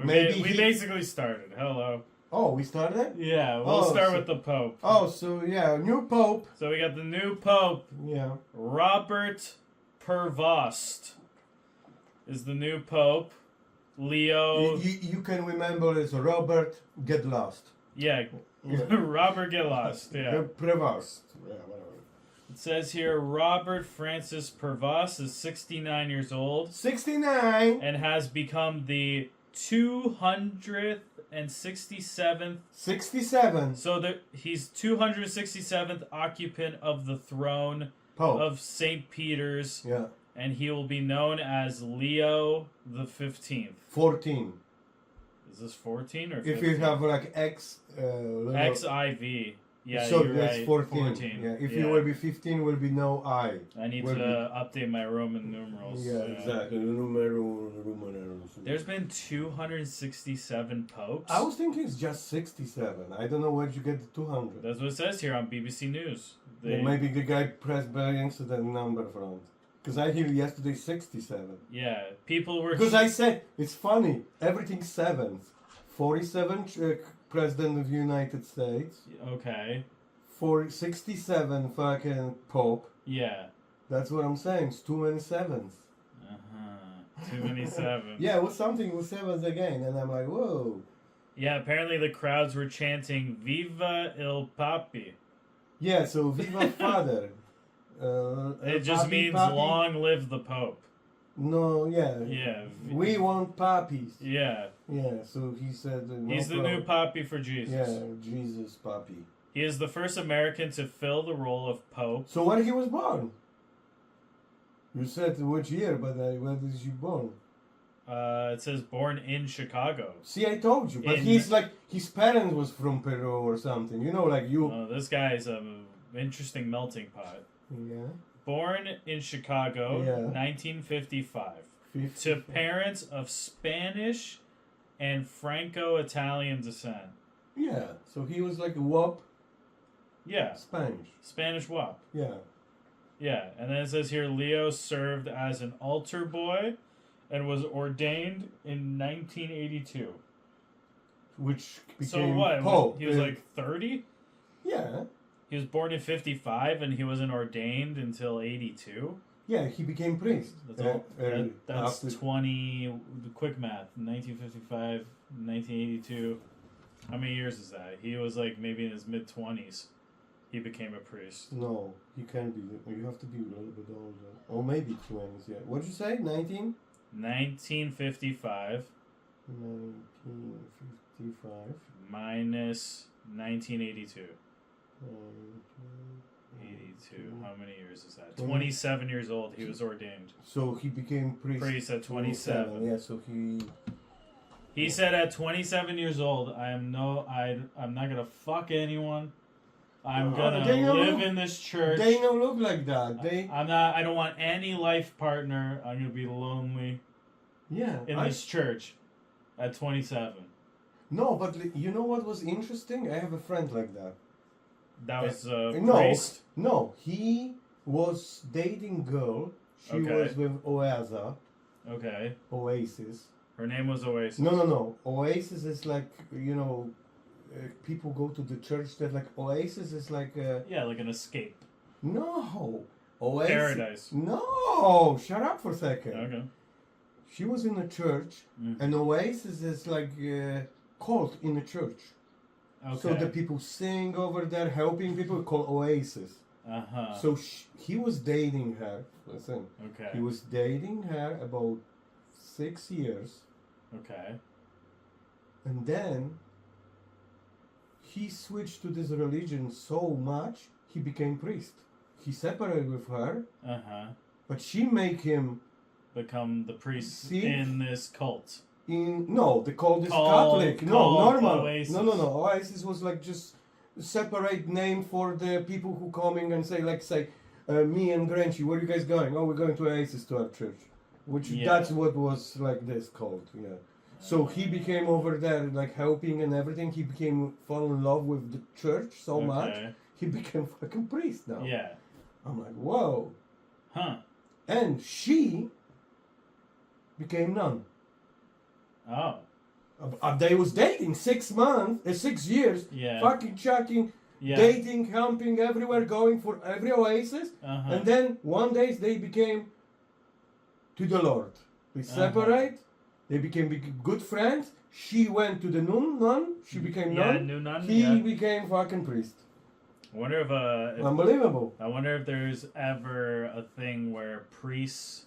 We basically started. Hello. Oh, we started? Yeah, we'll start with the Pope. Oh, so yeah, new Pope. So we got the new Pope. Yeah. Robert Prevost is the new Pope. Leo. You can remember as Robert Get Lost. Yeah. Robert Get Lost. Yeah. Prevost. Yeah, whatever. It says here Robert Francis Prevost is 69 years old. 69. And has become the 267th. 67. So he's 267th occupant of the throne Pope of St. Peter's. Yeah. And he will be known as Leo the 15th. 14. Is this 14 or 15? If you have like X... XIV. Yeah, so you're that's right. 14. Yeah. If you will be 15, will be no I. I need to update my Roman numerals. Yeah, exactly. There's been 267 popes. I was thinking it's just 67. I don't know where you get the 200. That's what it says here on BBC News. Well, maybe the guy pressed by accident number from. Because I hear yesterday 67. Yeah, people were... Because I said, it's funny, everything's sevens. 47 President of the United States. Okay. 67 fucking Pope. Yeah. That's what I'm saying, it's too many sevens. Too many sevens. Yeah, it was something with sevens again, and I'm like, whoa. Yeah, apparently the crowds were chanting, Viva il Papi. Yeah, so Viva Father. It just means long live the Pope. No, yeah. Yeah. We want puppies. Yeah. Yeah, so he said... He's the new Papi for Jesus. Yeah, Jesus Papi. He is the first American to fill the role of Pope. So when he was born? You said which year, but when was he born? It says born in Chicago. See, I told you, but he's like, his parents was from Peru or something. You know, like you... Oh, this guy's an interesting melting pot. Yeah. Born in Chicago, 1955. To parents of Spanish and Franco-Italian descent. Yeah, so he was like a WAP. Yeah. Spanish WAP. Yeah. Yeah, and then it says here, Leo served as an altar boy and was ordained in 1982. Which became So what? Pope. He was like 30? Yeah. He was born in 55 and he wasn't ordained until 82? Yeah, he became priest. That's 20... Quick math. 1955, 1982. How many years is that? He was like maybe in his mid-20s. He became a priest. No, he can't be. You have to be a little bit older. Or maybe 20s, yeah. What did you say? 19? 1955. 1955. Minus 1982. 82. How many years is that? 27 years old. He was ordained. So he became priest at 27. Yeah. So he said at 27 years old, I'm not gonna fuck anyone. I'm gonna live in this church. They don't look like that. I don't want any life partner. I'm gonna be lonely. Yeah. In this church, at 27. No, but you know what was interesting? I have a friend like that. That was a priest? No, he was dating girl. She was with Oasis. Okay. Oasis. Her name was Oasis. No. Oasis is like, you know, people go to the church that like Oasis is like... like an escape. No. Oasis. Paradise. No. Shut up for a second. Okay. She was in a church and Oasis is like cult in a church. Okay. So the people sing over there, helping people, called Oasis. Uh-huh. So he was dating her. Listen. Okay. He was dating her about 6 years. Okay. And then he switched to this religion so much, he became priest. He separated with her. Uh-huh. But she made him become the priest in this cult. The cult is Catholic. No, normal. Oasis. No. Oasis was like just separate name for the people who coming and say me and Granchi, where are you guys going? Oh, we're going to Oasis to our church. That's what was like this cult. Yeah. So he became over there like helping and everything. He fall in love with the church so much. He became fucking priest now. Yeah. I'm like, whoa. Huh. And she became nun. Oh. They was dating 6 months, 6 years, Yeah. fucking chucking, dating, humping everywhere, going for every oasis, and then one day they became to the Lord. They separate. They became good friends. She went to the nun. She became nun. New nun. He became fucking priest. I wonder if Unbelievable. I wonder if there's ever a thing where priests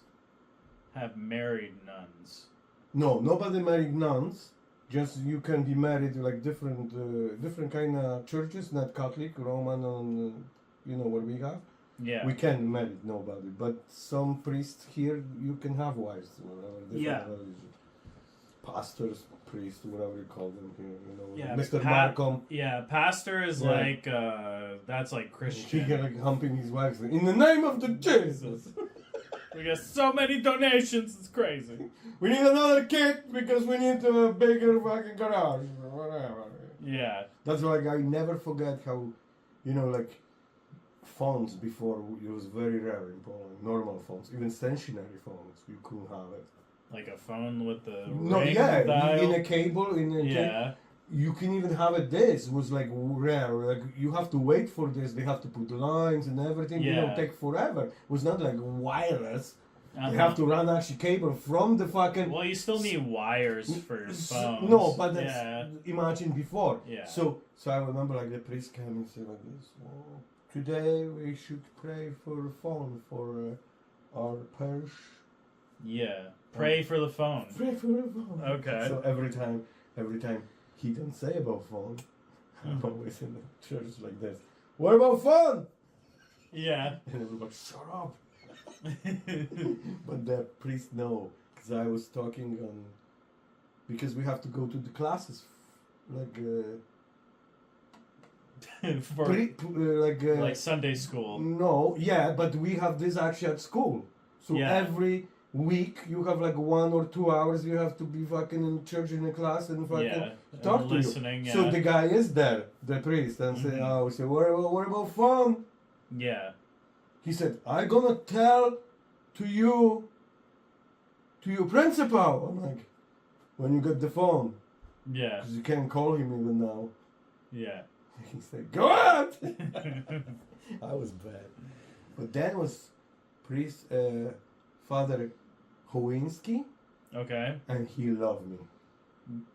have married nuns. No, nobody married nuns. Just you can be married like different kind of churches, not Catholic, Roman, and you know what we have. Yeah. We can marry nobody, but some priests here you can have wives. Different religion. Pastors, priests, whatever you call them here. You know, Yeah, Mr. Markham. Yeah, pastor is like that's like Christian. He like humping his wife in the name of the Jesus. We got so many donations, it's crazy. We need another kid because we need a bigger fucking garage or whatever. Yeah. That's like I never forget how, you know, like phones before it was very rare in Poland. Normal phones, even stationary phones, you couldn't have it. Like a phone with the ring dial. In a cable, you can even have it. This was like rare. Like you have to wait for this. They have to put lines and everything. You know, take forever. It was not like wireless. You have to run actually cable from the fucking. Well, you still need wires for your phones. No, but that's imagine before. Yeah. So I remember like the priest came and said like this. Oh, today we should pray for a phone for our parish. Yeah. Pray for the phone. Pray for the phone. Okay. So every time he don't say about phone, I'm always in the church like this. What about phone? Yeah. And everybody, shut up. But the priest know, because I was talking on, because we have to go to the classes, like like Sunday school. No, yeah, but we have this actually at school. So every week you have like 1 or 2 hours you have to be fucking in church in a class and fucking talk to you. Yeah. So the guy is there, the priest, and say, we say, what about phone? Yeah. He said, I'm gonna tell to your principal. I'm like, when you get the phone. Yeah. Because you can't call him even now. Yeah. He said, go out! I was bad. But then was priest, Father Chowinski. Okay. And he loved me.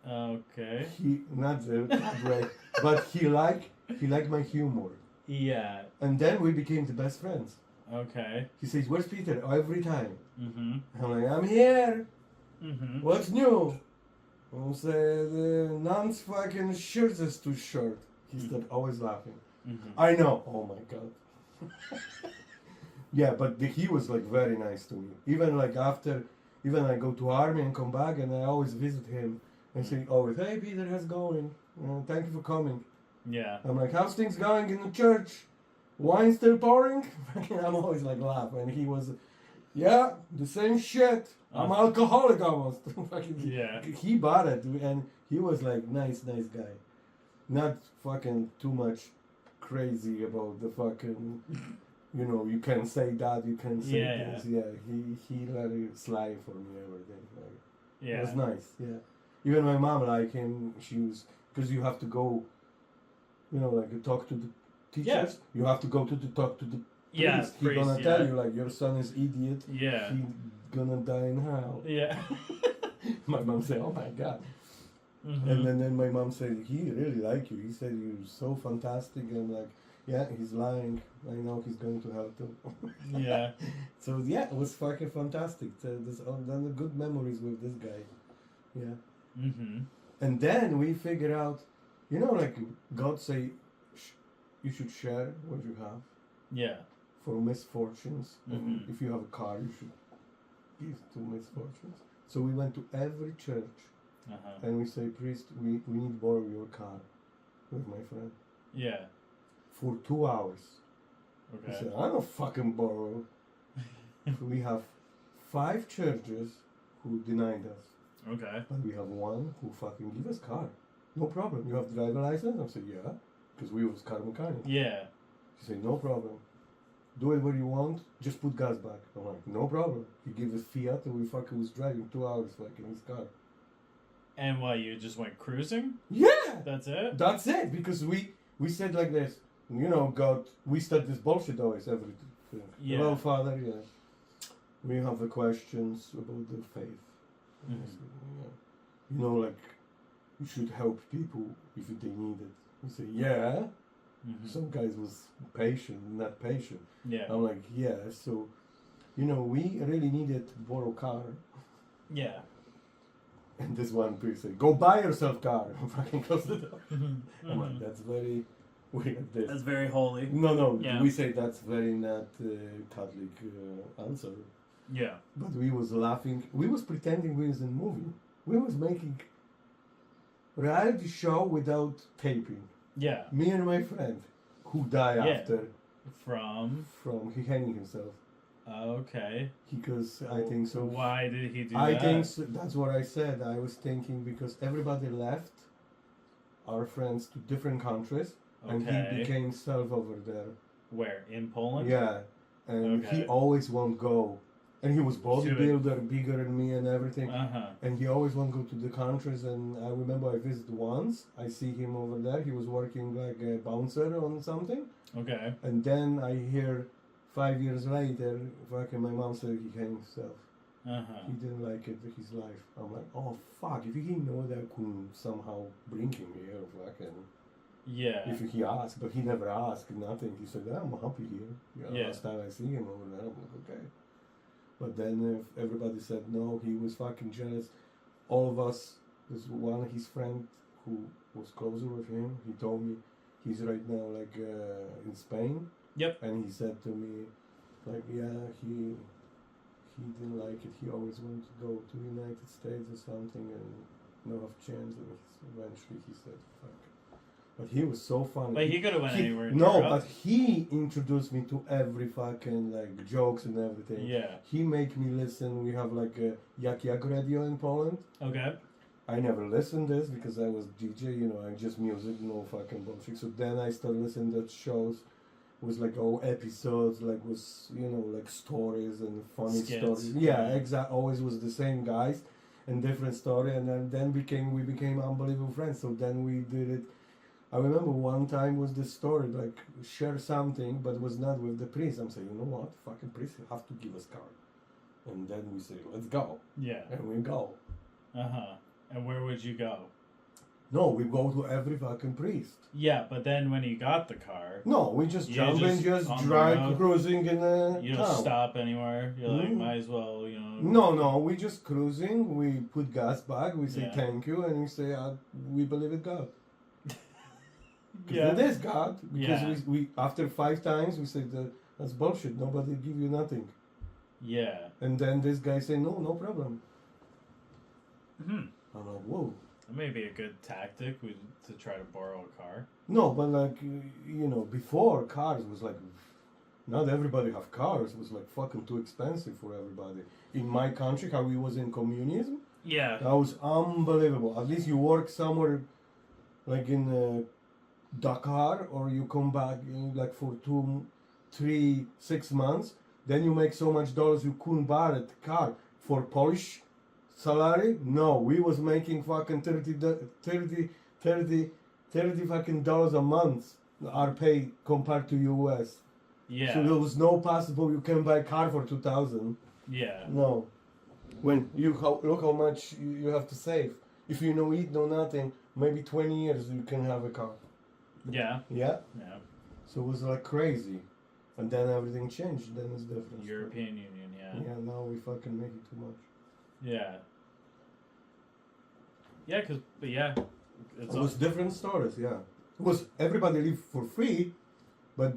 Okay. He, not great, but he liked my humor. Yeah. And then we became the best friends. Okay. He says, where's Peter? Every time. Mm-hmm. I'm like, I'm here. Mm-hmm. What's new? I say, the nun's fucking shirt is too short. He started always laughing. Mm-hmm. I know. Oh my God. Yeah, but he was like very nice to me. Even like after, even I go to army and come back and I always visit him and say, oh, hey Peter, how's it going? Thank you for coming. Yeah. I'm like, how's things going in the church? Wine still pouring? I'm always like laughing. And he was, yeah, the same shit. I'm alcoholic almost. Yeah. He bought it and he was like nice guy. Not fucking too much crazy about the fucking, you know, you can say that, you can say this. Yeah, he let it slide for me, everything. Like, it was nice, yeah. Even my mom, like him, she was, because you have to go, you know, like you talk to the teachers. Yeah. You have to go to talk to the priest. He's gonna tell you, like, your son is idiot. Yeah. He's gonna die in hell. Yeah. My mom said, oh my God. Mm-hmm. And then my mom said, he really liked you. He said you're so fantastic. And like, yeah, he's lying. I know he's going to hell too. Yeah. So yeah, it was fucking fantastic. There's done good memories with this guy. Yeah. Mm-hmm. And then we figured out, you know, like God say, you should share what you have. Yeah. For misfortunes. Mm-hmm. And if you have a car, you should give to misfortunes. So we went to every church. And we say, priest, we need to borrow your car with my friend. Yeah. For 2 hours. Okay. He said, I don't fucking borrow. We have 5 churches who denied us. Okay. But we have one who fucking give us car. No problem. You have driver license? I said, yeah. Because we was car mechanic. Yeah. He said, no problem. Do it where you want. Just put gas back. I'm like, no problem. He gave us Fiat and we fucking was driving 2 hours fucking his car. And what, you just went cruising? Yeah! That's it? That's it, because we said like this, you know, God, we start this bullshit always, everything. Yeah. Hello, Father, yeah. We have the questions about the faith. Mm-hmm. Yeah. You know, like, you should help people if they need it. We say, yeah. Mm-hmm. Some guys was patient, not patient. Yeah. I'm like, yeah, so, you know, we really needed to borrow a car. Yeah. And this one person said, go buy yourself a car. And fucking close the door. Mm-hmm. I'm like, that's very weird. This. That's very holy. No, Yeah. we say that's very not Catholic answer. Yeah. But we was laughing. We was pretending we was in movie. We was making reality show without taping. Yeah. Me and my friend, who died after From he hanging himself. Okay. Because I think so. Why did he do that? I think so, that's what I said. I was thinking because everybody left, our friends, to different countries, and he became self over there. Where? In Poland? Yeah, and he always won't go. And he was bodybuilder, bigger than me and everything. Uh-huh. And he always won't go to the countries. And I remember I visited once. I see him over there. He was working like a bouncer on something. Okay. And then I hear 5 years later, fucking my mom said he hanged himself. Uh-huh. He didn't like it, his life. I'm like, oh fuck, if he know that could somehow bring him here, fucking. Yeah. If he asked, but he never asked, nothing. He said, I'm happy here. Last time I see him over there, I'm like, okay. But then everybody said no, he was fucking jealous. All of us, there's one, his friend who was closer with him, he told me he's right now like in Spain. Yep. And he said to me, like, yeah, he didn't like it. He always wanted to go to the United States or something and no have chance. And eventually he said, fuck. But he was so funny. But he could have went anywhere in No, Europe. but he introduced me to every fucking like jokes and everything. Yeah. He make me listen. We have like a Jak radio in Poland. Okay. I never listened this because I was DJ, you know, I just music, no fucking bullshit. So then I started listening to shows with like episodes, like was, you know, like stories and funny Skits. stories. Yeah, exactly. Always was the same guys and different story, and then we became unbelievable friends. So then we did it. I remember one time was this story, like share something, but it was not with the priest. I'm saying, you know what, fucking priest, you have to give us card. And then we say, let's go. Yeah. And we go. Uh-huh. And where would you go? No, we go to every fucking priest. Yeah, but then when you got the car... No, we just jump and just drive cruising in a You don't stop anywhere? You're like, might as well, you know... No, we just cruising, we put gas back, we say thank you, and we say, we believe in God. It is God, because we after 5 times, we said, that's bullshit, nobody give you nothing. Yeah. And then this guy say, no problem. Mm-hmm. I'm like, whoa. That may be a good tactic to try to borrow a car. No, but like, you know, before cars was like, not everybody have cars. It was like fucking too expensive for everybody. In my country, how we was in communism, yeah, that was unbelievable. At least you work somewhere, like in Dakar, or you come back like for 2, 3, 6 months. Then you make so much dollars you couldn't buy a car. For Polish salary, no, we was making fucking 30 fucking dollars a month. Our pay compared to US. Yeah. So there was no possible you can buy a car for 2,000. Yeah. No. When look how much you have to save. If you no eat, no nothing, maybe 20 years you can have a car. Yeah. Yeah. Yeah. So it was like crazy. And then everything changed. Then it's different. European Union, yeah. Yeah, now we fucking make it too much. Yeah. Yeah, it was different stories, yeah. It was everybody lived for free, but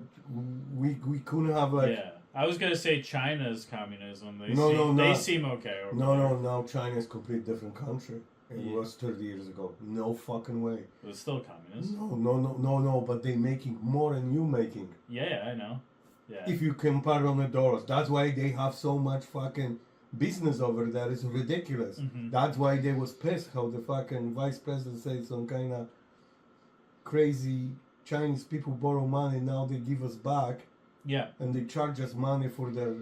we couldn't have like... Yeah. I was going to say China's communism. They seem okay over No, now China is a completely different country. It was 30 years ago. No fucking way. It was still communist. No, but they making more than you making. Yeah, I know. Yeah. If you compare on the dollars. That's why they have so much fucking business over there. It's ridiculous. Mm-hmm. That's why they was pissed how the fucking vice president said some kind of crazy Chinese people borrow money, now they give us back. Yeah. And they charge us money for their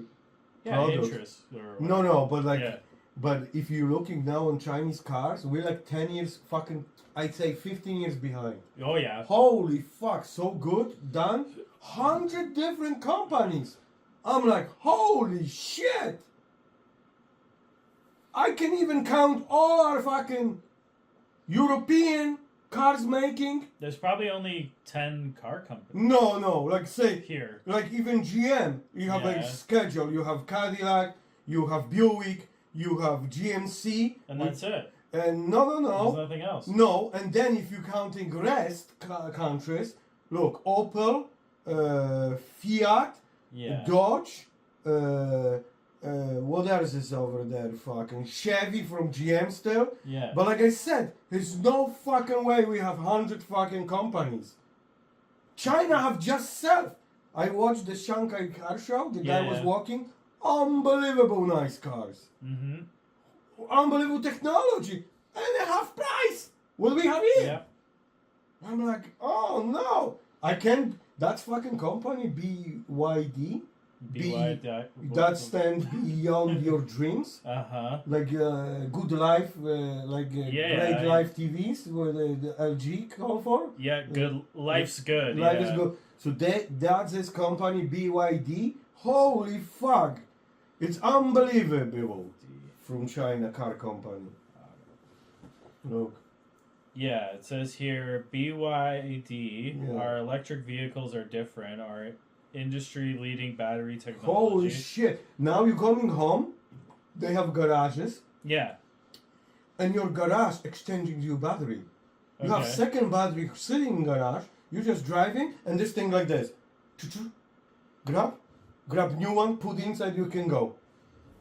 products. Interest. Or no, but like But if you're looking now on Chinese cars, we're like 10 years fucking, I'd say 15 years behind. Oh yeah. Holy fuck, so good, done. 100 different companies. I'm like, holy shit. I can even count all our fucking European cars making. There's probably only 10 car companies. No, like say, here. Like even GM, you have a schedule, you have Cadillac, you have Buick, you have GMC. And that's it. And no. There's nothing else. No, and then if you're counting rest countries, look, Opel, Fiat, Dodge, what else is over there? Fucking Chevy from GM still. Yeah. But like I said, there's no fucking way we have 100 fucking companies. China have just self. I watched the Shanghai car show. The guy was walking. Unbelievable nice cars. Mm-hmm. Unbelievable technology. And a half price. What we have here? Yeah. I'm like, oh no. I can't. That's fucking company BYD. That stands beyond your dreams. Like good life, great life TVs, where the LG call for. Yeah, good. Life's good. Life is good. So that's this company BYD. Holy fuck! It's unbelievable. From China car company. Look. Yeah, it says here BYD. Our electric vehicles are different. Our industry-leading battery technology. Holy shit! Now you're coming home. They have garages. Yeah. And your garage exchanging your battery. You have second battery sitting in garage. You're just driving, and this thing like this. Grab new one, put inside. You can go.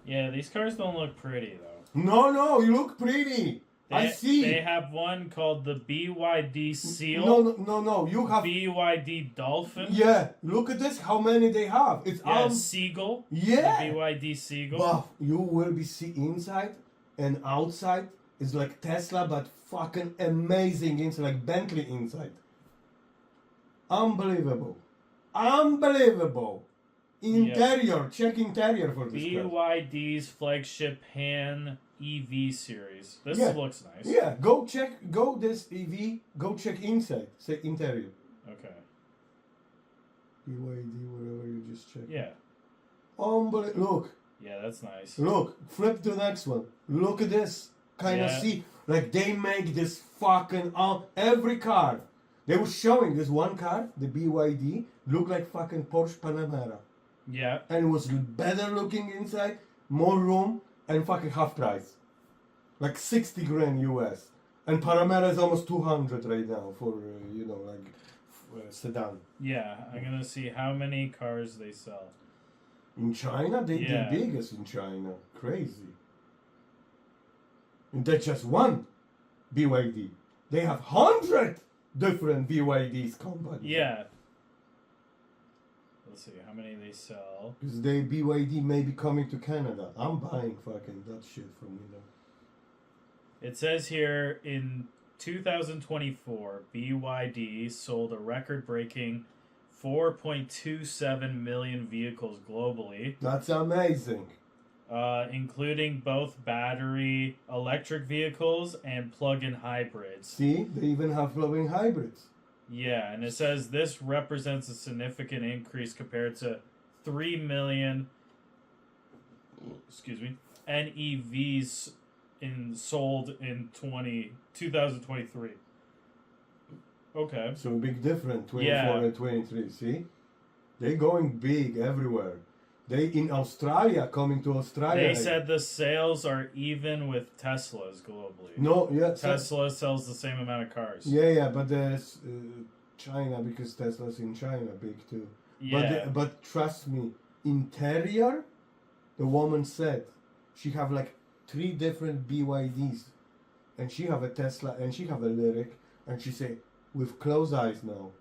Yeah, these cars don't look pretty though. No, you look pretty. I see. They have one called the BYD Seal. No. You have BYD Dolphin. Yeah, look at this. How many they have? It's Seagull. Yeah. The BYD Seagull. But you will be see inside and outside is like Tesla, but fucking amazing inside, like Bentley inside. Unbelievable. Interior, check interior for this car. BYD's flagship Han EV series. This looks nice. Yeah, go this EV, go check inside, say interior. Okay. BYD, whatever you just check. Yeah. Look. Yeah, that's nice. Look, flip to the next one. Look at this. Kind of see, like they make this fucking, every car. They were showing this one car, the BYD, looked like fucking Porsche Panamera. Yeah. And it was better looking inside, more room, and fucking half price. Like 60 grand US. And Panamera is almost 200 right now for, sedan. Yeah, I'm gonna see how many cars they sell. In China? They're the biggest in China. Crazy. And that's just one BYD. They have 100 different BYDs companies. Yeah. Let's see how many they sell. Because they BYD may be coming to Canada. I'm buying fucking that shit from you. It says here in 2024, BYD sold a record-breaking 4.27 million vehicles globally. That's amazing. Including both battery electric vehicles and plug-in hybrids. See, they even have plug-in hybrids. Yeah, and it says this represents a significant increase compared to 3 million NEVs sold in 2023. Okay. So a big difference, 24 and 23, see? They're going big everywhere. They in Australia, coming to Australia. They said the sales are even with Teslas globally. No, Tesla sells the same amount of cars. Yeah, but there's China, because Tesla's in China, big too. Yeah. But trust me, interior, the woman said, she have like 3 different BYDs, and she have a Tesla, and she have a Lyric, and she say, with closed eyes now,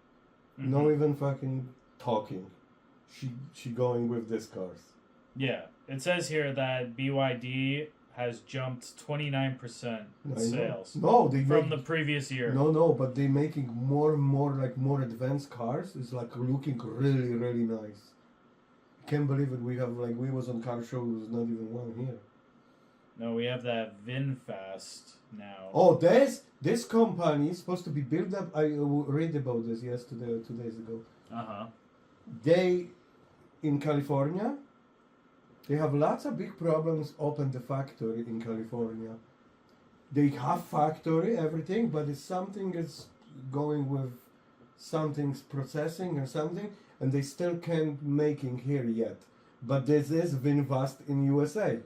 no even fucking talking. She going with these cars. Yeah. It says here that BYD has jumped 29% in sales. No, from the previous year. No, but they're making more and more advanced cars. It's like looking really, really nice. Can't believe it. We have we was on car show. There was not even one here. No, we have that VinFast now. Oh, this company is supposed to be built up. I read about this yesterday or 2 days ago. They, in California, they have lots of big problems open the factory in California. They have factory, everything, but if something is going with something's processing or something, and they still can't making here yet. But this is VinFast in USA.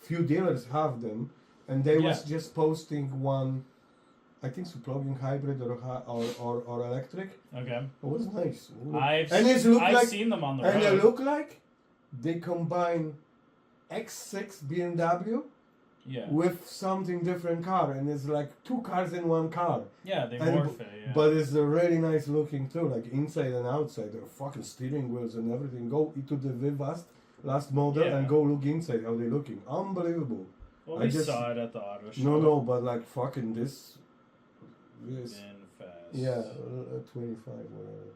Few dealers have them, and they was just posting one, I think it's a plug-in hybrid or electric. Okay. It was nice. I've seen them on the road. And they look like they combine X6 BMW with something different car, and it's like 2 cars in 1 car. Yeah, they morph it. Yeah. But it's a really nice looking too, like inside and outside. There are fucking steering wheels and everything. Go into the VinFast last model and go look inside how they're looking. Unbelievable. Well, we saw it at the auto show. No, but like fucking this. VinFast. Yeah, 25 whatever.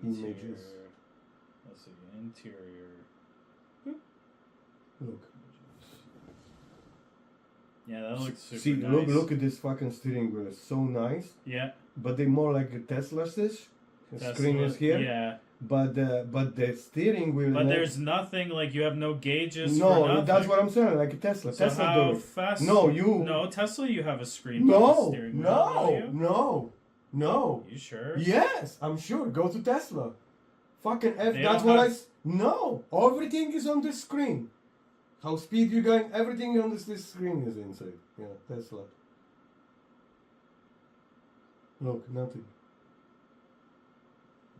Images. Let's see, interior. Look. Yeah, that looks super nice. Look at this fucking steering wheel. It's so nice. Yeah. But they more like a Tesla-ish. The screen is here. Yeah. But the steering wheel. But there's nothing, like you have no gauges. No, for nothing. that's what I'm saying. Like a Tesla. So Tesla how do it. fast? No, Tesla. You have a screen. No, steering wheel, no. You sure? Yes, I'm sure. Go to Tesla. Fucking F. They That's don't what have... No, everything is on this screen. How speed you going? Everything on this screen is inside. Yeah, Tesla. Look, nothing.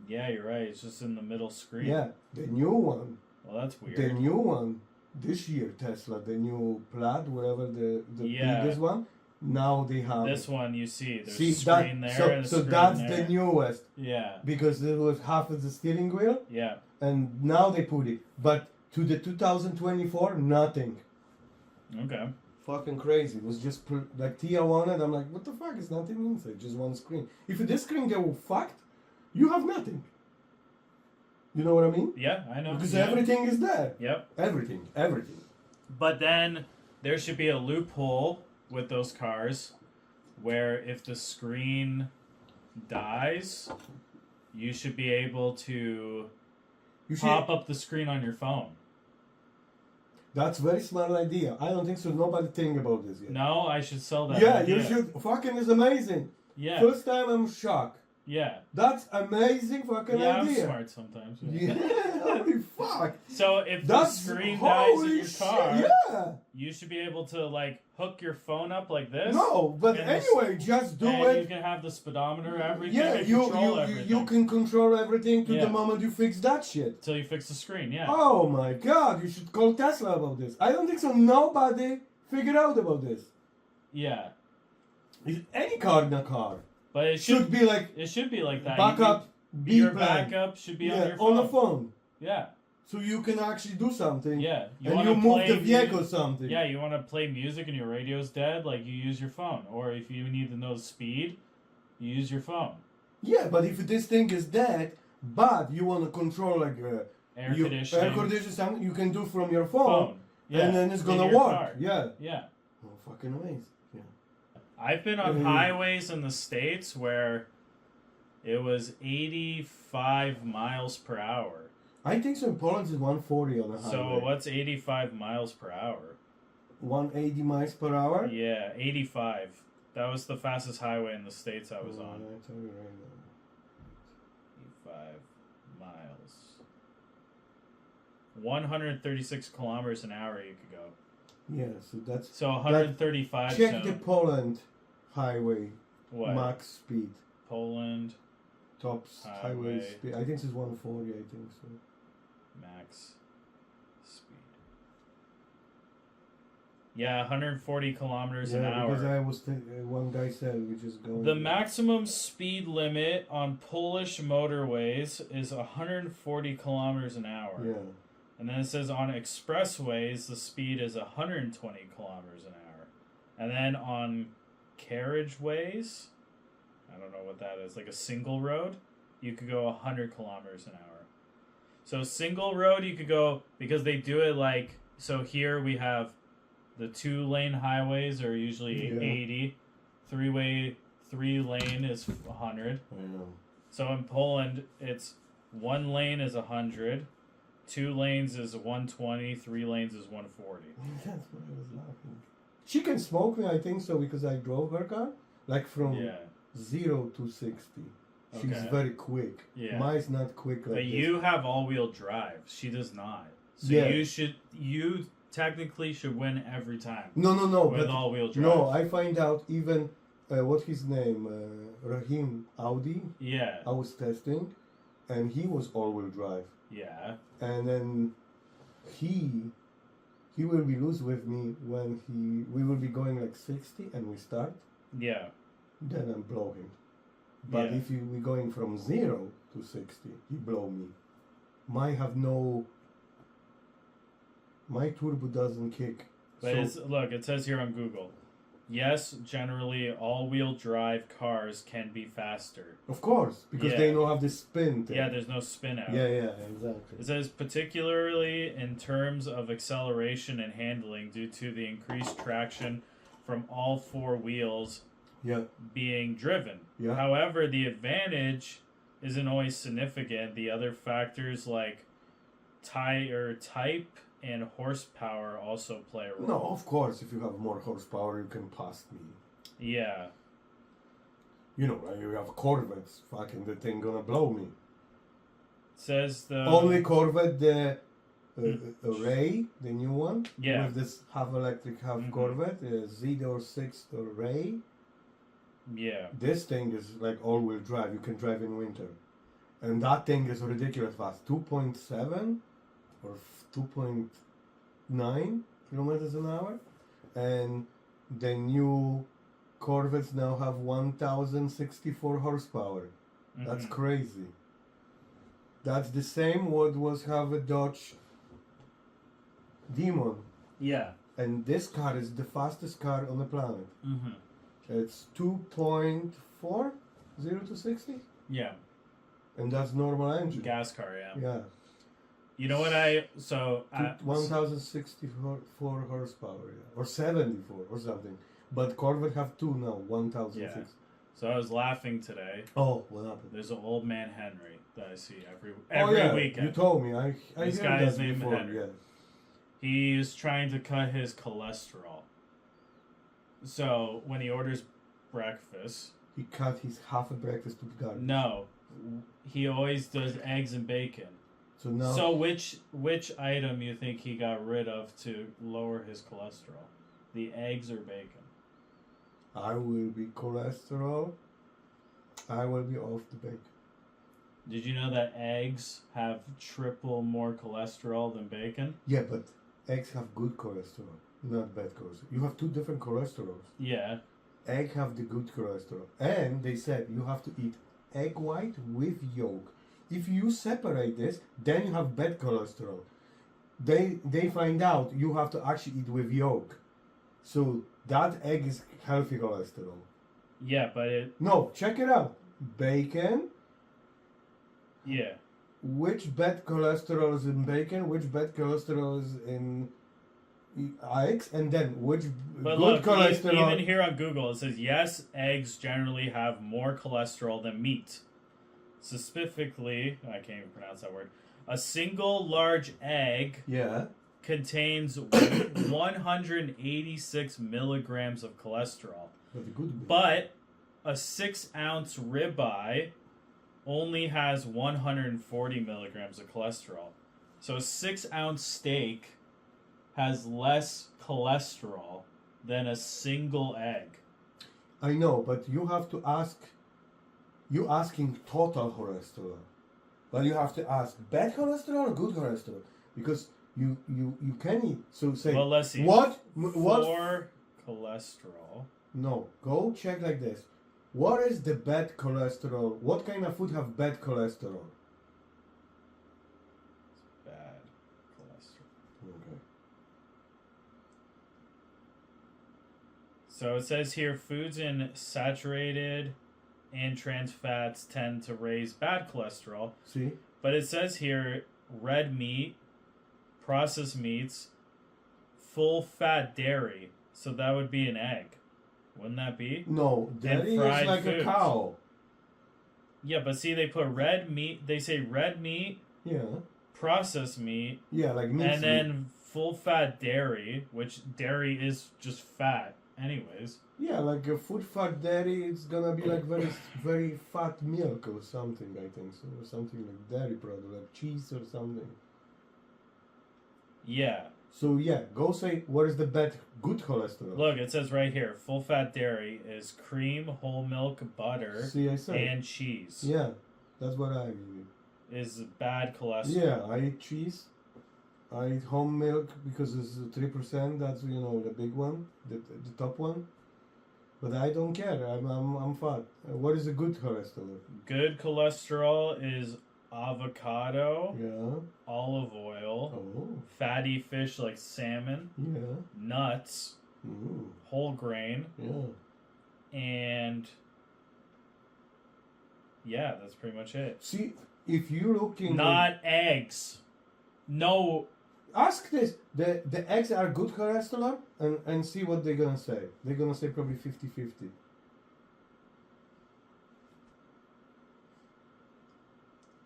Yeah, you're right. It's just in the middle screen. Yeah, the new one. Well, that's weird. The new one this year, Tesla, the new Plaid, whatever the biggest one. Now they have this one. You see, there's a screen there. So, and a screen that's there. the newest. Yeah. Because it was half of the steering wheel. Yeah. And now they put it, but to the 2024, nothing. Okay. Fucking crazy. It was just like Tia wanted. I'm like, what the fuck? It's nothing inside, just one screen. If this screen get fucked, you have nothing. You know what I mean? Yeah, I know. Because everything is there. Yep. Everything. But then there should be a loophole with those cars where if the screen dies, you should be able to pop up the screen on your phone. That's a very smart idea. I don't think so. Nobody think about this yet. No, I should sell that. Yeah, idea. you should. Fucking is amazing. Yeah. First time I'm shocked. Yeah. That's amazing fucking idea. I'm smart sometimes. Yeah, holy fuck. So if the screen dies in your car, you should be able to like hook your phone up like this. No, but anyway, just do it. You can have the speedometer, everything. Yeah, you can control everything to the moment you fix that shit. Till you fix the screen, yeah. Oh my god, you should call Tesla about this. I don't think so. Nobody figured out about this. Yeah. Is any car in a car? But it should be like that. Backup, your backup should be on your phone. On the phone. Yeah. So you can actually do something. Yeah. You move the vehicle something. Yeah, you want to play music and your radio's dead, like you use your phone. Or if you need to know the speed, you use your phone. Yeah, but if this thing is dead, but you want to control like air conditioning, something you can do from your phone. Yeah. And then it's gonna work. Car. Yeah. Yeah. Oh, fucking amazing. Yeah. I've been on highways in the States where it was 85 miles per hour. I think so in Poland is 140 on the highway. So what's 85 miles per hour? 180 miles per hour? Yeah, 85. That was the fastest highway in the States I was on. I tell you right now. now. 85 miles. 136 kilometers an hour you could go. Yeah, so that's... So 135. Check the Poland highway. What? Max speed. Poland. Top highway speed. I think this is 140, I think so. Max speed. Yeah, 140 kilometers an hour. Because I was one guy said we just go. The maximum speed limit on Polish motorways is 140 kilometers an hour. Yeah. And then it says on expressways the speed is 120 kilometers an hour. And then on carriageways, I don't know what that is, like a single road, you could go 100 kilometers an hour. So single road you could go, because they do it like, so here we have The 2-lane highways are usually 80. 3-lane is 100. I know. So in Poland, it's 1 lane is 100, 2 lanes is 120, 3 lanes is 140. That's why I was laughing. She can smoke me, I think so, because I drove her car, like from 0 to 60. She's very quick. Yeah. Mine's not quick like But you have all-wheel drive. She does not. So you technically should win every time. No. With all-wheel drive. No, I find out even, what's his name? Rahim Audi. Yeah. I was testing, and he was all-wheel drive. Yeah. And then he will be loose with me when we will be going like 60 and we start. Yeah. Then I'm blow him. But if we going from 0 to 60, he blow me. My turbo doesn't kick. But look, it says here on Google. Yes, generally all-wheel drive cars can be faster. Of course, because they don't have the spin thing. Yeah, there's no spin out. Yeah, exactly. It says particularly in terms of acceleration and handling due to the increased traction from all 4 wheels being driven. Yeah. However, the advantage isn't always significant. The other factors like tire type and horsepower also play a role. No, of course, if you have more horsepower, you can pass me. Yeah. You know, you have Corvettes, fucking the thing gonna blow me. Says the... Only Corvette, the Ray, the new one. Yeah. With this half electric, half Corvette, Z06 Ray. Yeah. This thing is like all-wheel drive. You can drive in winter. And that thing is ridiculous fast. 2.7 or 2.9 kilometers an hour. And the new Corvettes now have 1,064 horsepower. That's crazy. That's the same what was have a Dodge Demon. Yeah. And this car is the fastest car on the planet. It's 2.4, 0 to 60? Yeah. And that's normal engine. Gas car, Yeah. You know what 1,064 horsepower, or 74 or something. But Corvette have 2 now, 1,006. Yeah. So I was laughing today. Oh, what happened? There's an old man Henry that I see every weekend. You told me. I this heard guy's that named before. Henry. Yeah. He's trying to cut his cholesterol. So when he orders breakfast, he cut his half a breakfast to the garden. No, he always does eggs and bacon. So now. So which item you think he got rid of to lower his cholesterol? The eggs or bacon? I will be cholesterol. I will be off the bacon. Did you know that eggs have triple more cholesterol than bacon? Yeah, but eggs have good cholesterol, not bad cholesterol. You have 2 different cholesterols. Yeah. Egg have the good cholesterol. And they said you have to eat egg white with yolk. If you separate this, then you have bad cholesterol. They find out you have to actually eat with yolk. So that egg is healthy cholesterol. Yeah, but it... No, check it out. Bacon. Yeah. Which bad cholesterol is in bacon? Which bad cholesterol is in eggs? And then which good cholesterol... Even here on Google, it says, yes, eggs generally have more cholesterol than meat. Specifically, I can't even pronounce that word. A single large egg contains 186 milligrams of cholesterol. But a 6-ounce ribeye only has 140 milligrams of cholesterol. So a 6-ounce steak has less cholesterol than a single egg. I know, but you have to ask. You're asking total cholesterol, but you have to ask bad cholesterol or good cholesterol, because you can eat. So say, well, let's see. What for cholesterol? No, go check like this. What is the bad cholesterol? What kind of food have bad cholesterol? Bad cholesterol. Okay. So it says here, foods in saturated and trans fats tend to raise bad cholesterol. See? But it says here, red meat, processed meats, full fat dairy. So that would be an egg. Wouldn't that be? No, dairy is like foods. a cow. Yeah, but see, they put red meat. They say red meat. Yeah. Processed meat. Yeah, like meat. And then full fat dairy, which dairy is just fat, anyways. Yeah, like a food fat dairy, it's gonna be like very, very fat milk or something, I think so. Or something like dairy product, like cheese or something. Yeah. So yeah, go say what is the good cholesterol. Look, it says right here, full fat dairy is cream, whole milk, butter, See, I said. and cheese. Yeah, that's what I mean. Is bad cholesterol. Yeah, I eat cheese. I eat whole milk because it's 3%. That's the big one, the top one. But I don't care. I'm fat. What is a good cholesterol? Good cholesterol is avocado, Yeah. olive oil, Oh. fatty fish like salmon, Yeah. nuts, whole grain, Yeah. and yeah, that's pretty much it. See, if you're looking... Not eggs. No. Ask this. The eggs are good cholesterol and see what they're going to say. They're going to say probably 50-50.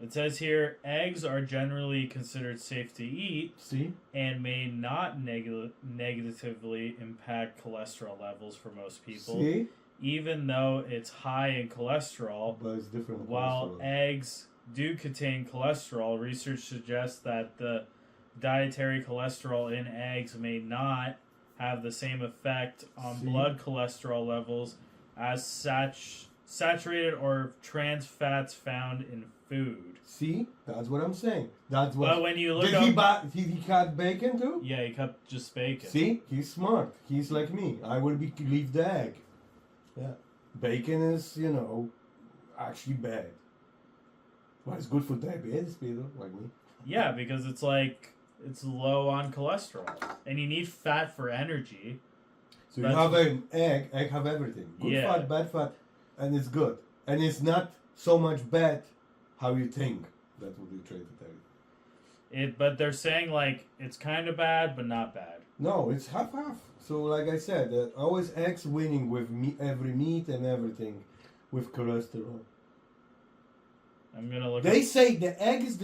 It says here, eggs are generally considered safe to eat. See? And may not negatively impact cholesterol levels for most people. See? Even though it's high in cholesterol. But it's different While cholesterol. eggs do contain cholesterol, research suggests that the dietary cholesterol in eggs may not have the same effect on blood cholesterol levels as saturated or trans fats found in food. See? That's what I'm saying. That's what... But when you look Did he cut bacon too? Yeah, he cut just bacon. See? He's smart. He's like me. I will leave the egg. Yeah. Bacon is, actually bad. Well, it's good for diabetes people like me. Yeah, because it's low on cholesterol. And you need fat for energy. So you have an egg have everything. Good fat, bad fat, and it's good. And it's not so much bad how you think. That's what they try to tell you. But they're saying, it's kind of bad, but not bad. No, it's half-half. So, like I said, always eggs winning with every meat and everything with cholesterol. I'm gonna look. They say the egg is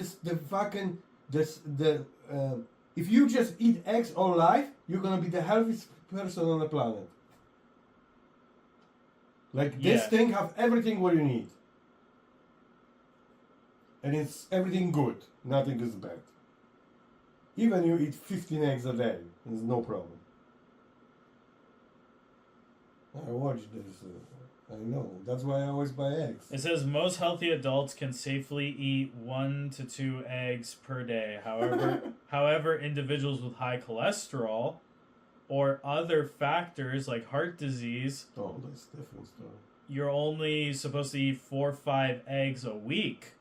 if you just eat eggs all life, you're gonna be the healthiest person on the planet. Like this thing have everything what you need. And it's everything good. Nothing is bad. Even you eat 15 eggs a day, there's no problem. I watched this. I know. That's why I always buy eggs. It says most healthy adults can safely eat 1 to 2 eggs per day. However, individuals with high cholesterol or other factors like heart disease, that's different stuff. You're only supposed to eat 4 or 5 eggs a week.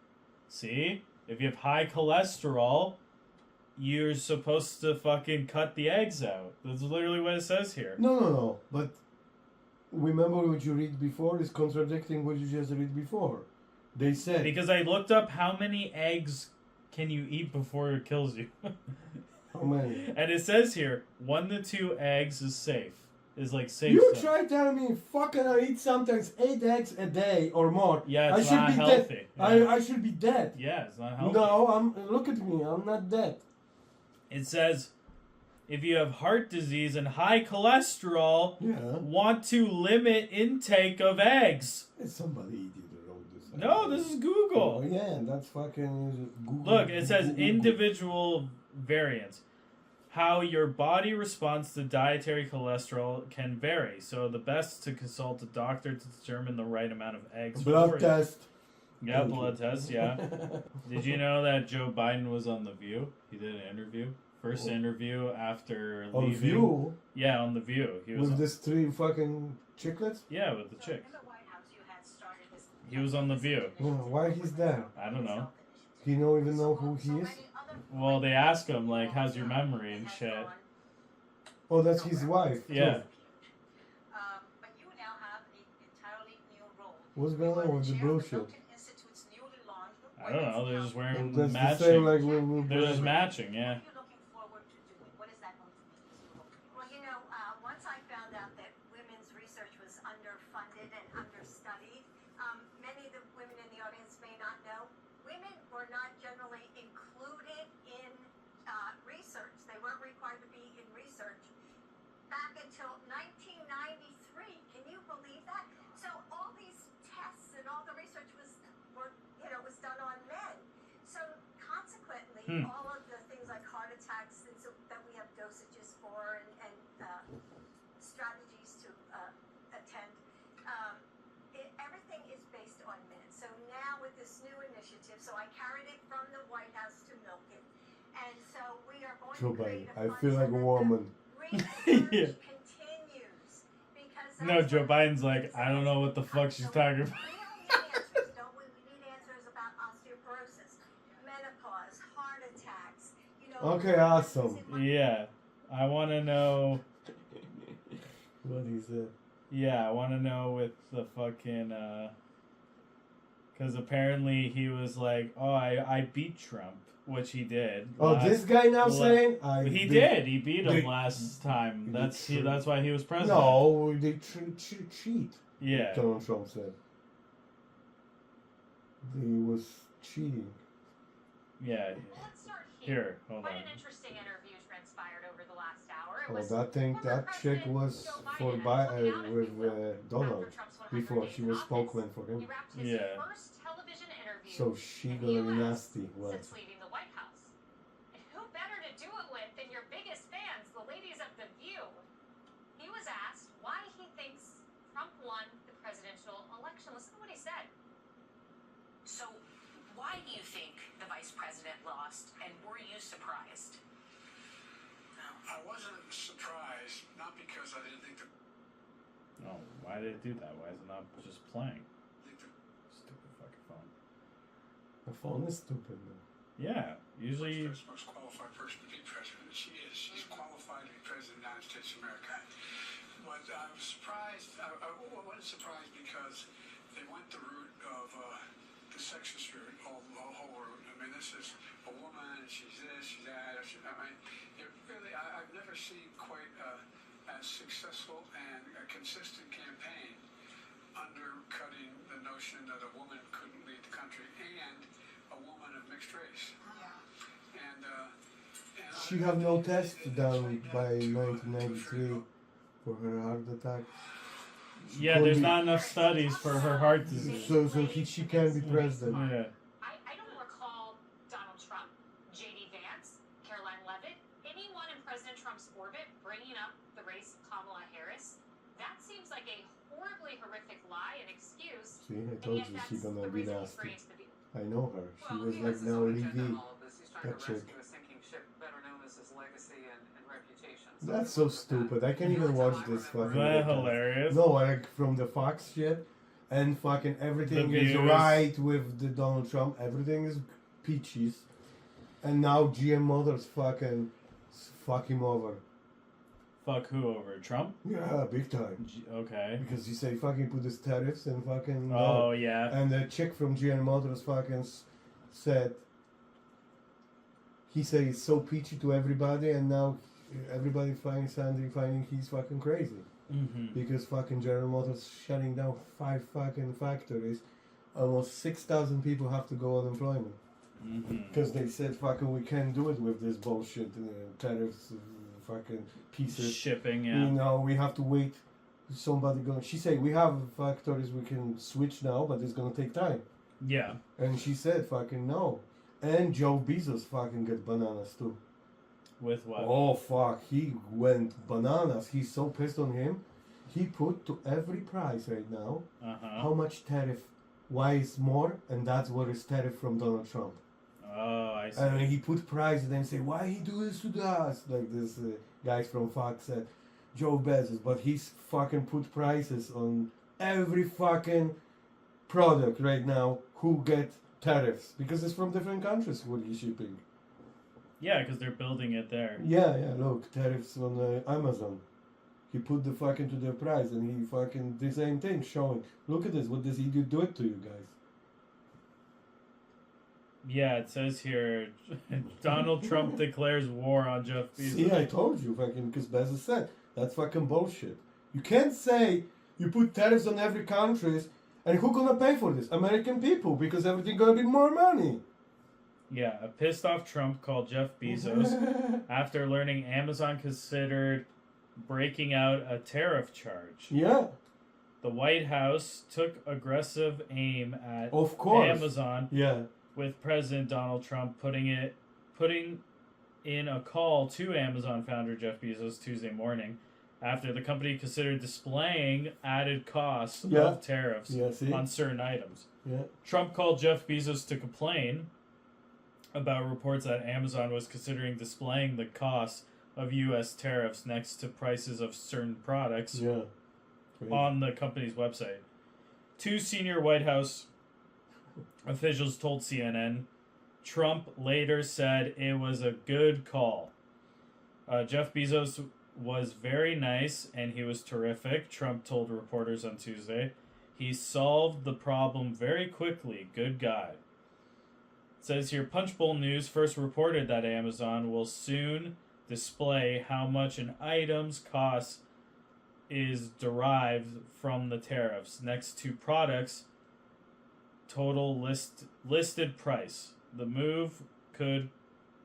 See? If you have high cholesterol, you're supposed to fucking cut the eggs out. That's literally what it says here. No. But remember what you read before is contradicting what you just read before. They said... Because I looked up how many eggs can you eat before it kills you. How many? And it says here, 1 to 2 eggs is safe. Is safe. You try telling me fucking I eat sometimes 8 eggs a day or more. Yeah, it's not healthy. Yeah. I should be dead. Yeah, it's not healthy. No, look at me. I'm not dead. It says, if you have heart disease and high cholesterol, want to limit intake of eggs. It's somebody idiot that wrote this. No, this is Google. Oh, yeah, that's fucking Google. Look, it says individual variants. How your body responds to dietary cholesterol can vary, so the best to consult a doctor to determine the right amount of eggs. Blood test. Yeah, blood test, yeah. Did you know that Joe Biden was on The View? He did an interview. First interview after leaving. On The View? Yeah, on The View. He was with this 3 fucking chiclets? Yeah, with the chick. He was on The View. Why he's there? I don't know. He don't even know who he is? Well, they ask him, how's your memory and shit. Oh, that's his wife. Yeah. But you now have an entirely new role. What's going on with the bullshit? I don't know, they're just wearing that's matching. The same, they're just matching, yeah. What are you looking forward to doing? What is that going to mean? until 1993. Can you believe that? So all these tests and all the research was done on men. So consequently, all of the things like heart attacks that we have dosages for and strategies to attend, everything is based on men. So now with this new initiative, so I carried it from the White House to milk it. And so we are going Joe to create Biden, a I feel like a woman. research continues because No, Joe Biden's like, I don't know what the fuck she's talking about. we all need answers, don't we? We need answers about osteoporosis, menopause, heart attacks. Okay, awesome. Yeah, I want to know. What he said. Yeah, I want to know with the fucking. Because apparently he was like, oh, I beat Trump, which he did. Oh, this guy now saying he did. He beat him last time. That's why he was president. No, they cheat. Yeah. Donald Trump said he was cheating. Yeah. Let's start Here, hold Quite on. an interesting interview transpired over the last hour. That chick was for with Donald before she was spokesman for him. He wrapped his Yeah. first television interview So she in the gonna be US nasty. What? since leaving the White House. And who better to do it with than your biggest fans, the ladies of The View? He was asked why he thinks Trump won the presidential election. Listen to what he said. So, why do you think the vice president lost, and were you surprised? I wasn't surprised, not because I didn't think Oh, why did it do that? Why is it not just playing? Stupid fucking phone. The phone is stupid. Man. Yeah, usually. the most qualified person to be president. She is. She's qualified to be president of the United States of America. But I was surprised. I wasn't surprised because they went the route of the sexist route, the whole route. I mean, this is a woman. She's this. She's that. I've never seen quite as successful and a consistent campaign undercutting the notion that a woman couldn't lead the country and a woman of mixed race. And She have no test done by 1993 for her heart attack. Yeah, there's not enough studies for her heart disease. So she can be president. Yeah. I don't recall Donald Trump, J.D. Vance, Caroline Leavitt, anyone in President Trump's orbit bringing up the race of Kamala Harris. That seems like a horribly horrific lie and excuse. See, I And told yet you that's she's gonna the be reason he nasty. creates the I know her. She was he like has his now own agenda Levy. in all of this. He's trying That to chick. rescue a sinking ship, better known as his legacy and reputation. That's so stupid. I can't even watch this fucking. Isn't that hilarious? No, like from the Fox shit, and fucking everything The is views. right with the Donald Trump. Everything is peaches, and now GM Motors fucking fuck him over. Fuck who over? Trump? Yeah, big time. Okay. Because you say fucking put these tariffs and fucking. Oh, yeah. And the chick from GM Motors fucking said. He said it's so peachy to everybody, and now everybody finding he's fucking crazy. Mm-hmm. Because fucking General Motors shutting down 5 fucking factories. Almost 6,000 people have to go on unemployment. Mm-hmm. Because they said fucking we can't do it with this bullshit, tariffs, fucking pieces. Shipping, You yeah. know, we have to wait. Somebody going. She said we have factories we can switch now, but it's gonna take time. Yeah. And she said fucking no. And Joe Bezos fucking got bananas too. With what? Oh fuck, he went bananas. He's so pissed on him. He put to every price right now Uh-huh. how much tariff, why is more, and that's what is tariff from Donald Trump. Oh, I see. And he put price and then say, why he do this to us? Like this guys from Fox said, Joe Bezos, but he's fucking put prices on every fucking product right now who get tariffs because it's from different countries what he's shipping. Yeah, because they're building it there. Yeah, look, tariffs on Amazon. He put the fucking to the price and he fucking the same thing showing. Look at this, what does he do it to you guys? Yeah, it says here, Donald Trump declares war on Jeff Bezos. See, I told you, fucking, because Bezos said, that's fucking bullshit. You can't say you put tariffs on every country and who gonna pay for this? American people, because everything gonna be more money. Yeah, a pissed off Trump called Jeff Bezos after learning Amazon considered breaking out a tariff charge. Yeah. The White House took aggressive aim at Of course. Amazon. Yeah. With President Donald Trump putting in a call to Amazon founder Jeff Bezos Tuesday morning after the company considered displaying added costs of tariffs on certain items. Yeah. Trump called Jeff Bezos to complain about reports that Amazon was considering displaying the costs of U.S. tariffs next to prices of certain products on the company's website. Two senior White House officials told CNN. Trump later said it was a good call. Jeff Bezos was very nice and he was terrific, Trump told reporters on Tuesday. He solved the problem very quickly. Good guy. It says here, Punchbowl News first reported that Amazon will soon display how much an item's cost is derived from the tariffs next to products' total listed price. The move could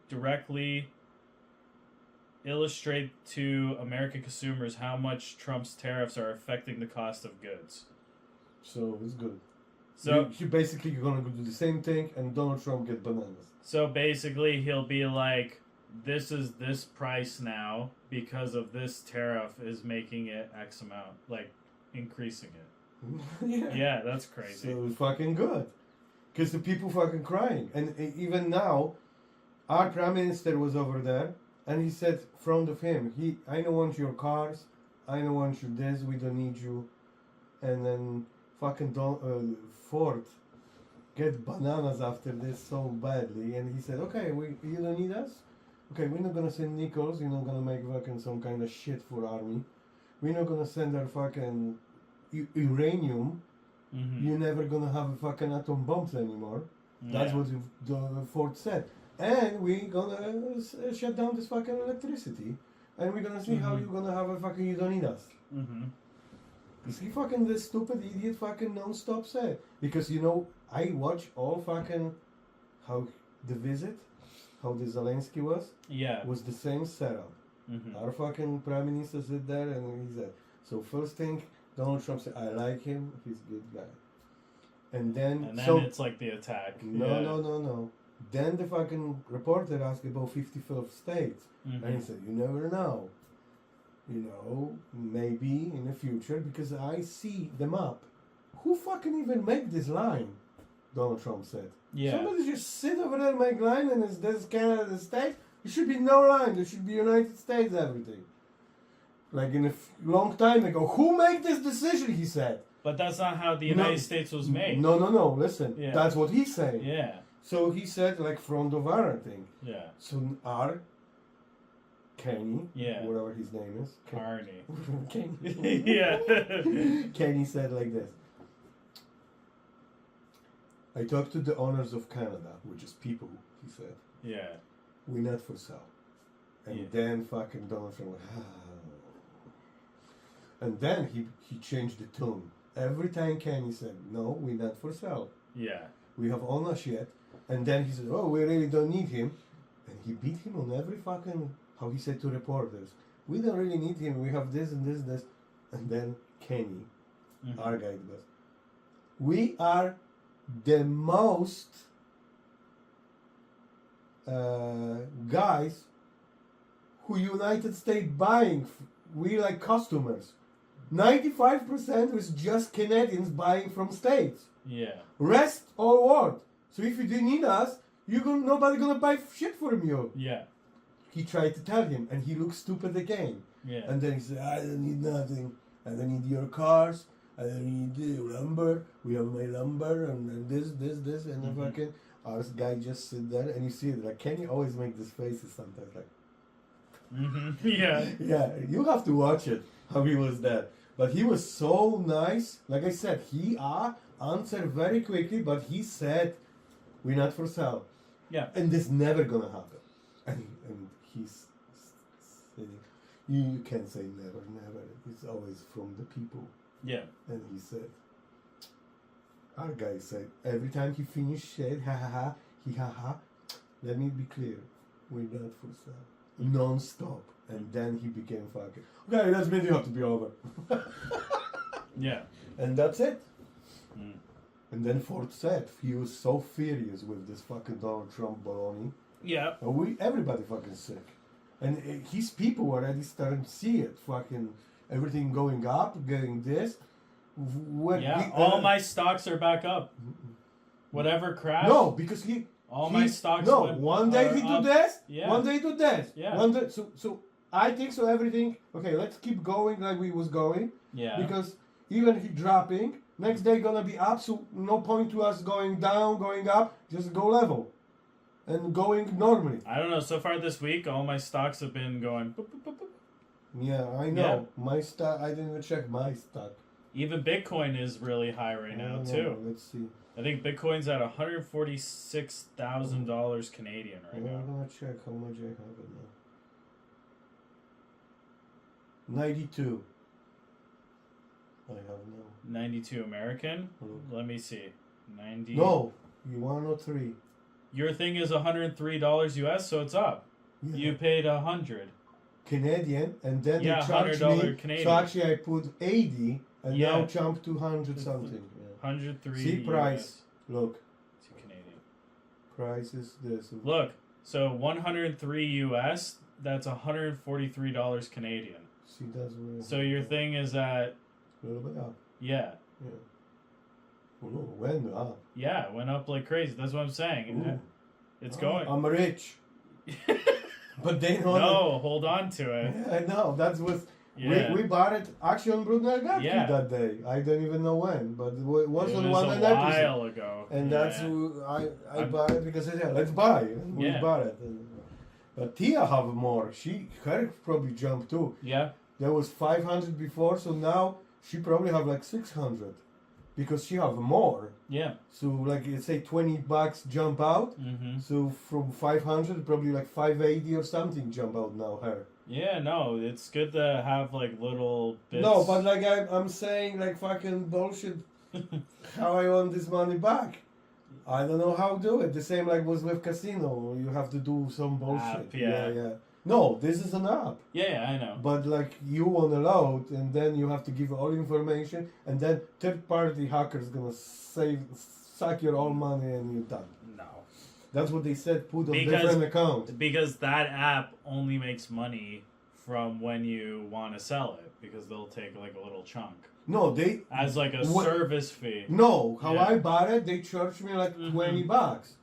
directly illustrate to American consumers how much Trump's tariffs are affecting the cost of goods. So it's good. So you basically gonna do the same thing, and Donald Trump get bananas. So basically, he'll be like, "This is this price now because of this tariff is making it X amount, like increasing it." Yeah, that's crazy. So it's fucking good. Because the people fucking crying. And even now, our prime minister was over there, and he said, front of him, I don't want your cars, I don't want you this, we don't need you. And then fucking Ford get bananas after this so badly, and he said, okay, you don't need us? Okay, we're not gonna send Nichols, you're not gonna make fucking some kind of shit for army. We're not gonna send our fucking uranium. You're never gonna have a fucking atom bombs anymore. That's what the Ford said. And we're gonna shut down this fucking electricity. And we're gonna see how you're gonna have a fucking, you don't need us. You see fucking this stupid idiot fucking non-stop said. Because I watch all fucking how the visit, how the Zelensky was the same setup. Our fucking prime minister sit there and he said, so first thing, Donald Trump said, I like him, he's a good guy. And then it's like the attack. No. Then the fucking reporter asked about 55th states. And he said, you never know. Maybe in the future, because I see the map. Who fucking even make this line? Donald Trump said. Somebody just sit over there and make line and this Canada the state. There should be no line. There should be United States everything. Like in a long time ago. Who made this decision, he said. But that's not how the United States was made. No. Listen. That's what he's saying. Yeah. So he said, like, front of our thing. Yeah. So our Kenny, whatever his name is. Carney. Kenny. Yeah. Kenny said like this. I talked to the owners of Canada, which is people, he said. Yeah. We're not for sale. And then fucking Donald Trump went, And then he changed the tone. Every time Kenny said, no, we're not for sale. Yeah. We have ownership. And then he said, oh, we really don't need him. And he beat him on every fucking, how he said to reporters, we don't really need him. We have this and this and this. And then Kenny, our guy, goes, we are the most guys who United States buying. We like customers. 95% was just Canadians buying from states. Yeah. Rest all world. So if you do need us, nobody gonna buy shit from you. Yeah. He tried to tell him, and he looked stupid again. Yeah. And then he said, I don't need nothing. I don't need your cars. I don't need the lumber. We have my lumber and this, and the fucking our guy just sit there, and you see it. Like Kenny always make these faces sometimes, like. Yeah. Yeah, you have to watch it. How he was there, but he was so nice. Like I said, he answered very quickly, but he said, "We're not for sale." Yeah. And this never gonna happen. And he's saying, you can't say never. It's always from the people. Yeah. And he said, our guy said, every time he finished, said, ha ha ha, he ha ha. Let me be clear, we're not for sale. non-stop. And then he became fucking, okay, that's video have to be over. Yeah. And that's it. Mm. And then Ford said he was so furious with this fucking Donald Trump baloney. Yeah. Everybody fucking sick. And his people already starting to see it. Fucking everything going up, getting this. All my stocks are back up. Whatever crashed. No, because my stocks. No, went, one day he do this. Yeah. One day do this. Yeah. One day. So I think so. Everything. Okay, let's keep going like we was going. Yeah. Because even he dropping, next day gonna be up. So no point to us going down, going up. Just go level, and going normally. I don't know. So far this week, all my stocks have been going. Boop, boop, boop, boop. Yeah, I know. My stock. I didn't even check my stock. Even Bitcoin is really high right now too. Let's see. I think Bitcoin's at $146,000 Canadian right now. I'm gonna check how much I have it now. 92. I have now. 92 American. Mm. Let me see. 90. No, you want to know 3? Your thing is $103 US, so it's up. Yeah. You paid 100. Canadian, and then they charged $100 me. Canadian. So actually, I put 80, and Yeah. now jumped to 100 something. Yeah. 103. See price. US. Look, See Canadian. price is this. Look, so 103 US. That's $143 Canadian. See, that's where. So your thing is at A little bit up. yeah. Yeah. Oh, no, went up. Yeah, it went up like crazy. That's what I'm saying. Ooh. It's going. I'm rich. But they don't. No, hold on to it. Yeah, I know. That's what. Yeah. We bought it actually on Brudne Gadki that day. I don't even know when, but it was on one a episode. while ago. And that's who I bought it because I said, let's buy. And we bought it. But Tia have more. Her probably jumped too. Yeah. There was 500 before, so now she probably have like 600 because she have more. Yeah. So like let's say $20 jump out. Mm-hmm. So from 500 probably like 580 or something jump out now her. Yeah, no, it's good to have like little bits. No, but like I'm saying like fucking bullshit. How I want this money back? I don't know how to do it. The same like was with casino. You have to do some bullshit. App, yeah. No, this is an app. Yeah, I know. But like you want to load, and then you have to give all information, and then third-party hackers gonna suck your all money, and you're done. No. That's what they said. Put on different account. Because that app only makes money from when you want to sell it, because they'll take like a little chunk. No, they as like a service fee. No, how I bought it, they charged me like $20.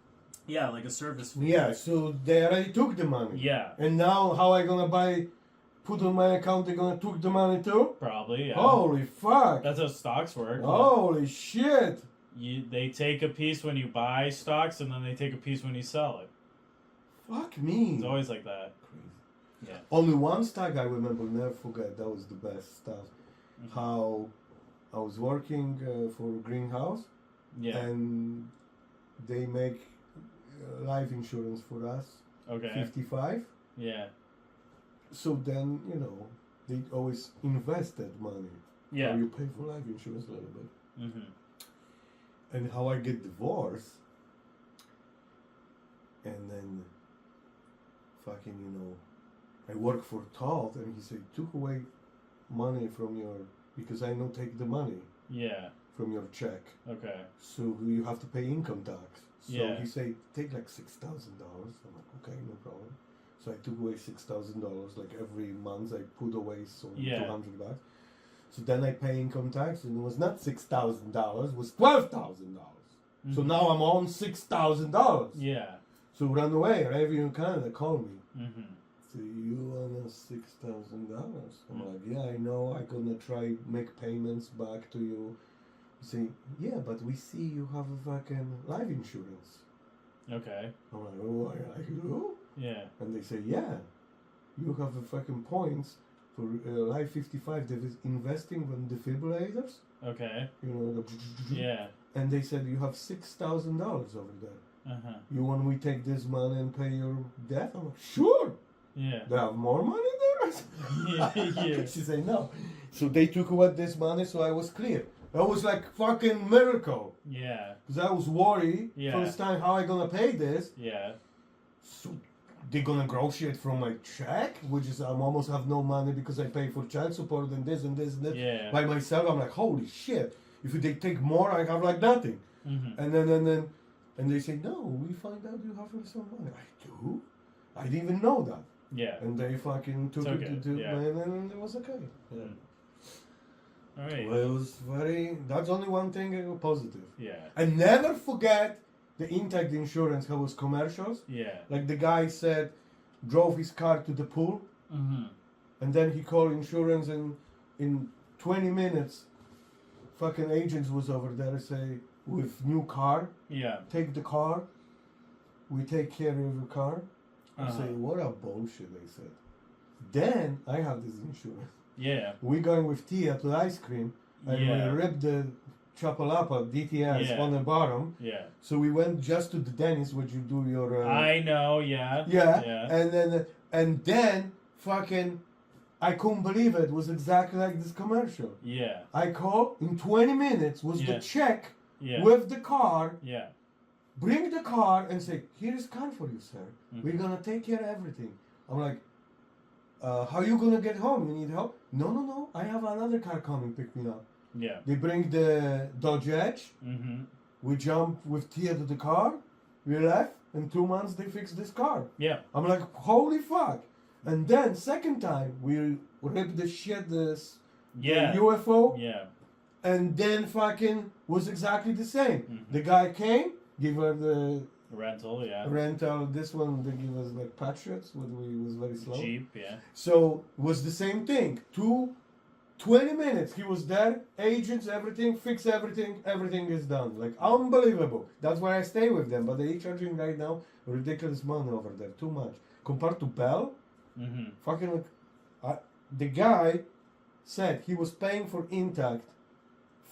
Yeah, like a service fee. Yeah, so they already took the money. Yeah. And now how I gonna put on my account, they gonna took the money too? Probably, yeah. Holy fuck. That's how stocks work. Holy shit. They take a piece when you buy stocks, and then they take a piece when you sell it. Fuck me. It's always like that. Crazy. Yeah. Only one stock I remember, never forget, that was the best stuff. Mm-hmm. How I was working for a greenhouse. Yeah. And they make life insurance for us. Okay. 55. Yeah. So then, they always invested money. Yeah. So you pay for life insurance a little bit. Mm-hmm. And how I get divorced. And then fucking, I work for Todd, and he said, took away money from your, because I don't take the money. Yeah. From your check. Okay. So you have to pay income tax. So yeah. he said, take like $6,000. I'm like, okay, no problem. So I took away $6,000. Like every month I put away $200. So then I pay income tax, and it was not $6,000, it was $12,000. Mm-hmm. So now I'm on $6,000. Yeah. So run away, wherever you can, they call me. Mm-hmm. So you owe $6,000. I'm like, yeah, I know. I'm gonna try make payments back to you. Say, yeah, but we see you have a fucking life insurance. Okay. I'm like, oh, I do? Yeah. And they say, yeah, you have a fucking points for Life 55. There is investing in defibrillators. Okay. Yeah. And they said you have $6,000 over there. Uh-huh. You want we take this money and pay your debt? I'm like, sure. Yeah. They have more money there? Yeah. She said no. So they took away this money, so I was clear. That was like fucking miracle. Yeah. Because I was worried first time how I gonna pay this. Yeah. So they're gonna negotiate from my check, which is I almost have no money because I pay for child support and this and this and that Yeah. by myself. I'm like, holy shit! If they take more, I have like nothing. Mm-hmm. And they say, no, we find out you have some money. I do? I didn't even know that. Yeah. And they fucking took It's it okay, to yeah. and then it was okay. Yeah. All right. Well, it was very. That's only one thing positive. Yeah. And never forget the Intact Insurance. How was commercials? Yeah. Like the guy said, drove his car to the pool, Mm-hmm. and then he called insurance, and in 20 minutes, fucking agents was over there say with new car, Yeah. take the car, we take care of your car. I Uh-huh. say, what a bullshit, they said. Then I have this insurance. Yeah. We going with Tia to ice cream, and Yeah. we ripped the Chapalapa DTS Yeah. on the bottom. Yeah. So we went just to the dentist where you do your. I know. Yeah. Yeah. Yeah. And then fucking, I couldn't believe it. It was exactly like this commercial. Yeah. I called in 20 minutes was Yeah. the check Yeah. with the car. Yeah. Bring the car and say, here is car for you, sir. Mhm. We're gonna take care of everything. I'm like, how you gonna get home? You need help? No. I have another car coming pick me up. Yeah. They bring the Dodge Edge. Mm-hmm. We jumped with Tia to the car. We left. In 2 months, they fixed this car. Yeah. I'm like, holy fuck. And then, second time, we ripped the shit, the Yeah. UFO. Yeah. And then fucking was exactly the same. Mhm. The guy came, give her the Rental. Yeah. rental. This one, they give us like Patriots, when we was very slow. Jeep. Yeah. So, was the same thing. 20 minutes, he was there, agents, everything, fix everything is done. Like, unbelievable. That's why I stay with them. But they're charging right now ridiculous money over there, too much. Compared to Bell, Mm-hmm. fucking, the guy said he was paying for Intact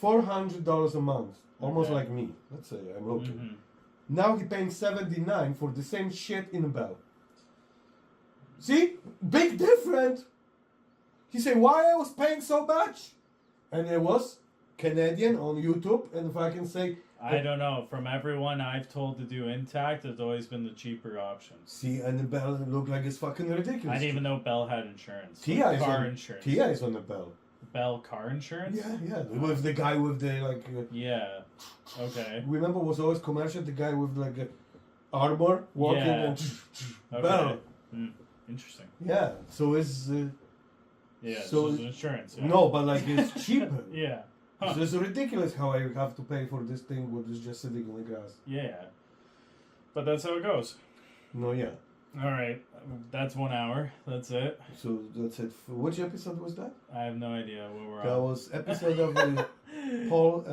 $400 a month. Almost Okay. like me, let's say, I'm looking. Mm-hmm. Now he paying $79 for the same shit in Bell. See? Big difference. He said, why I was paying so much? And it was Canadian on YouTube, and if I can say, I don't know. From everyone I've told to do Intact, it's always been the cheaper option. see, and the Bell look like it's fucking ridiculous. I didn't even know Bell had insurance. Tia is Car on, insurance. Tia is on the Bell. Bell car insurance? Yeah. With the guy with the like. Yeah. Okay. Remember, was always commercial. The guy with like a armor walking Yeah. and Okay. Bell. Interesting. Yeah. So it's Yeah. So- So it's insurance. Yeah. no, but like it's cheaper. Yeah. Huh. So it's ridiculous how I have to pay for this thing which is just sitting on the grass. Yeah. But that's how it goes. No, yeah. All right. That's 1 hour. That's it. So that's it. Which episode was that? I have no idea what we're That on. was episode of Paul.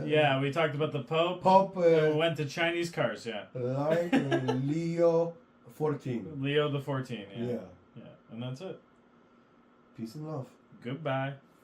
Yeah, we talked about the Pope. Pop. We went to Chinese cars. Yeah. Like Leo 14. Leo the 14. Yeah. Yeah. And that's it. Peace and love. Goodbye.